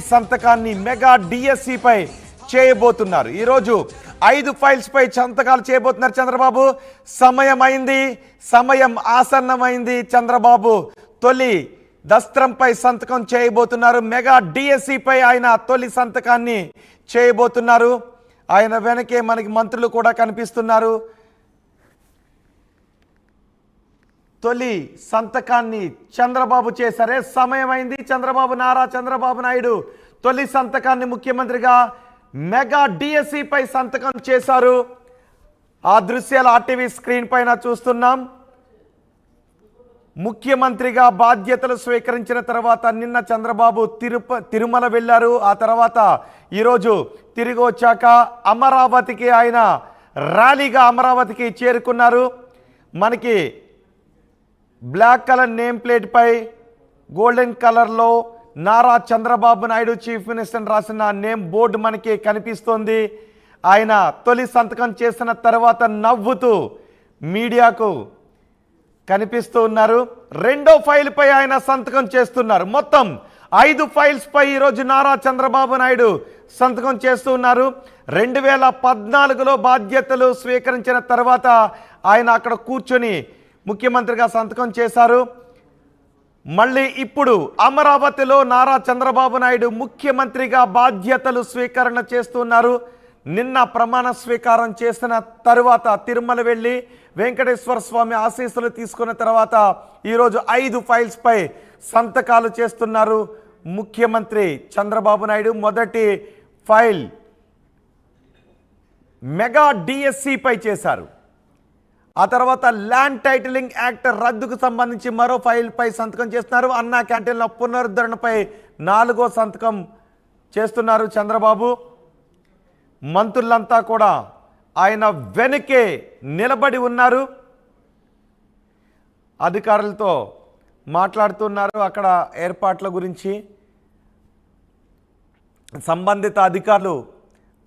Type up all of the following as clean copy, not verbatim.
సంతకాన్ని mega DSC పై చేయబోతున్నారు. ఈరోజు 5 ఫైల్స్ పై సంతకాలు చేయబోతున్నారు చంద్రబాబు. సమయం ఆసన్నమైంది. చంద్రబాబు తొలి దస్త్రంపై సంతకం చేయబోతున్నారు. మెగా డిఎస్సి పై ఆయన తొలి సంతకాన్ని చేయబోతున్నారు. ఆయన వెనకే మనకి మంత్రులు కూడా కనిపిస్తున్నారు. తొలి సంతకాన్ని చంద్రబాబు చేశారే. సమయమైంది. నారా చంద్రబాబు నాయుడు తొలి సంతకాన్ని ముఖ్యమంత్రిగా మెగా డిఎస్సి పై సంతకం చేశారు. ఆ దృశ్యాలు ఆర్టీవీ స్క్రీన్ పైన చూస్తున్నాం. ముఖ్యమంత్రిగా బాధ్యతలు స్వీకరించిన తర్వాత నిన్న చంద్రబాబు తిరుమల వెళ్ళారు. ఆ తర్వాత ఈరోజు తిరిగి వచ్చాక అమరావతికి ఆయన ర్యాలీగా అమరావతికి చేరుకున్నారు. మనకి బ్లాక్ కలర్ నేమ్ ప్లేట్ పై గోల్డెన్ కలర్లో నారా చంద్రబాబు నాయుడు చీఫ్ మినిస్టర్ రాసిన నేమ్ బోర్డు మనకి కనిపిస్తోంది. ఆయన తొలి సంతకం చేసిన తర్వాత నవ్వుతూ మీడియాకు కనిపిస్తూ ఉన్నారు. రెండో ఫైల్ పై ఆయన సంతకం చేస్తున్నారు. మొత్తం 5 ఫైల్స్ పై ఈరోజు నారా చంద్రబాబు నాయుడు సంతకం చేస్తూ ఉన్నారు. 2014లో బాధ్యతలు స్వీకరించిన తర్వాత ఆయన అక్కడ కూర్చొని ముఖ్యమంత్రిగా సంతకం చేశారు. మళ్ళీ ఇప్పుడు అమరావతిలో నారా చంద్రబాబు నాయుడు ముఖ్యమంత్రిగా బాధ్యతలు స్వీకరణ చేస్తున్నారు. నిన్న ప్రమాణ స్వీకారం చేసిన తరువాత తిరుమల వెళ్ళి వెంకటేశ్వర స్వామి ఆశీస్సులు తీసుకున్న తర్వాత ఈరోజు 5 ఫైల్స్ పై సంతకాలు చేస్తున్నారు ముఖ్యమంత్రి చంద్రబాబు నాయుడు. మొదటి ఫైల్ మెగా డిఎస్సి పై చేశారు. ఆ తర్వాత ల్యాండ్ టైటిలింగ్ యాక్ట్ రద్దుకు సంబంధించి మరో ఫైల్ పై సంతకం చేస్తున్నారు. అన్నా క్యాంటీన్ల పునరుద్ధరణపై 4వ సంతకం చేస్తున్నారు చంద్రబాబు. మంత్రులంతా కూడా ఆయన వెనుకే నిలబడి ఉన్నారు. అధికారులతో మాట్లాడుతున్నారు. అక్కడ ఏర్పాట్ల గురించి సంబంధిత అధికారులు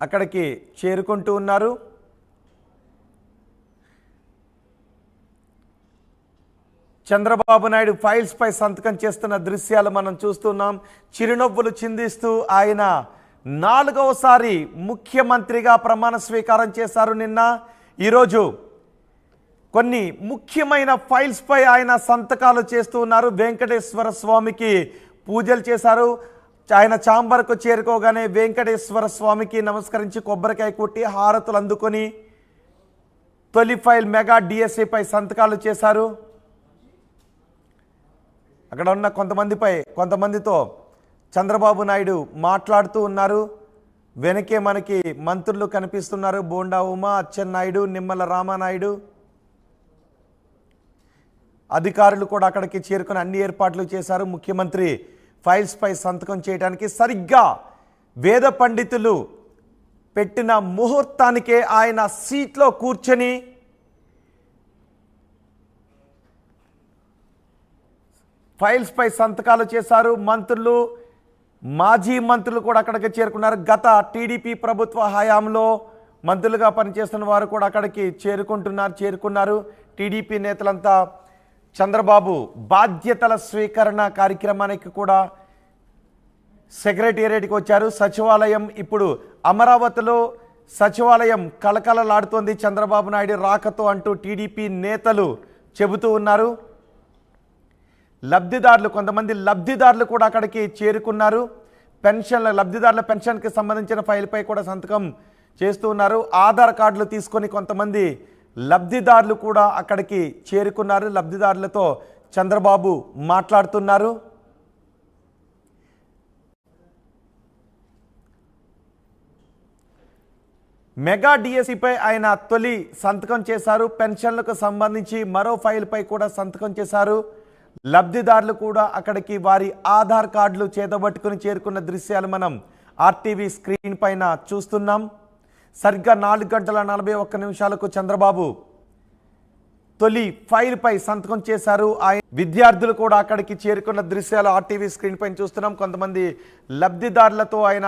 అక్కడికి చేరుకుంటూ ఉన్నారు. చంద్రబాబు నాయుడు ఫైల్స్ పై సంతకం చేస్తున్న దృశ్యాలు మనం చూస్తున్నాం. చిరునవ్వులు చిందిస్తూ ఆయన 4వసారి ముఖ్యమంత్రిగా ప్రమాణ స్వీకారం చేశారు నిన్న. ఈరోజు కొన్ని ముఖ్యమైన ఫైల్స్ పై ఆయన సంతకాలు చేస్తూ ఉన్నారు. వెంకటేశ్వర స్వామికి పూజలు చేశారు. ఆయన ఛాంబర్కు చేరుకోగానే వెంకటేశ్వర స్వామికి నమస్కరించి కొబ్బరికాయ కొట్టి హారతులు అందుకొని తొలి ఫైల్ మెగా డిఎస్సి పై సంతకాలు చేశారు. అక్కడ ఉన్న కొంతమందితో చంద్రబాబు నాయుడు మాట్లాడుతూ ఉన్నారు. వెనకే మనకి మంత్రులు కనిపిస్తున్నారు. బోండా ఉమా, అచ్చెన్నాయుడు, నిమ్మల రామానాయుడు, అధికారులు కూడా అక్కడికి చేరుకుని అన్ని ఏర్పాట్లు చేశారు. ముఖ్యమంత్రి ఫైల్స్ పై సంతకం చేయడానికి సరిగ్గా వేద పండితులు పెట్టిన ముహూర్తానికే ఆయన సీట్లో కూర్చొని ఫైల్స్ పై సంతకాలు చేశారు. మంత్రులు, మాజీ మంత్రులు కూడా అక్కడికి చేరుకున్నారు. గత టీడీపీ ప్రభుత్వ హయాంలో మంత్రులుగా పనిచేస్తున్న వారు కూడా అక్కడికి చేరుకున్నారు. టీడీపీ నేతలంతా చంద్రబాబు బాధ్యతల స్వీకరణ కార్యక్రమానికి కూడా సెక్రటేరియట్కి వచ్చారు. సచివాలయం ఇప్పుడు అమరావతిలో సచివాలయం కలకలలాడుతోంది చంద్రబాబు నాయుడు రాకతో అంటూ టీడీపీ నేతలు చెబుతూ ఉన్నారు. కొంతమంది లబ్ధిదారులు కూడా అక్కడికి చేరుకున్నారు. లబ్ధిదారుల పెన్షన్కి సంబంధించిన ఫైల్పై కూడా సంతకం చేస్తూ ఉన్నారు. ఆధార్ కార్డులు తీసుకొని కొంతమంది లబ్ధిదారులు కూడా అక్కడికి చేరుకున్నారు. లబ్ధిదారులతో చంద్రబాబు మాట్లాడుతున్నారు. మెగా డిఎస్సిపై ఆయన తొలి సంతకం చేశారు. పెన్షన్లకు సంబంధించి మరో ఫైల్పై కూడా సంతకం చేశారు. లబ్ధిదారులు కూడా అక్కడికి వారి ఆధార్ కార్డులు చేతబట్టుకుని చేరుకున్న దృశ్యాలు మనం ఆర్టీవీ స్క్రీన్ పైన చూస్తున్నాం. సరిగ్గా 4:41 చంద్రబాబు తొలి ఫైల్ పై సంతకం చేశారు. ఆయన విద్యార్థులు కూడా అక్కడికి చేరుకున్న దృశ్యాలు ఆర్టీవీ స్క్రీన్ పైన చూస్తున్నాం. కొంతమంది లబ్ధిదారులతో ఆయన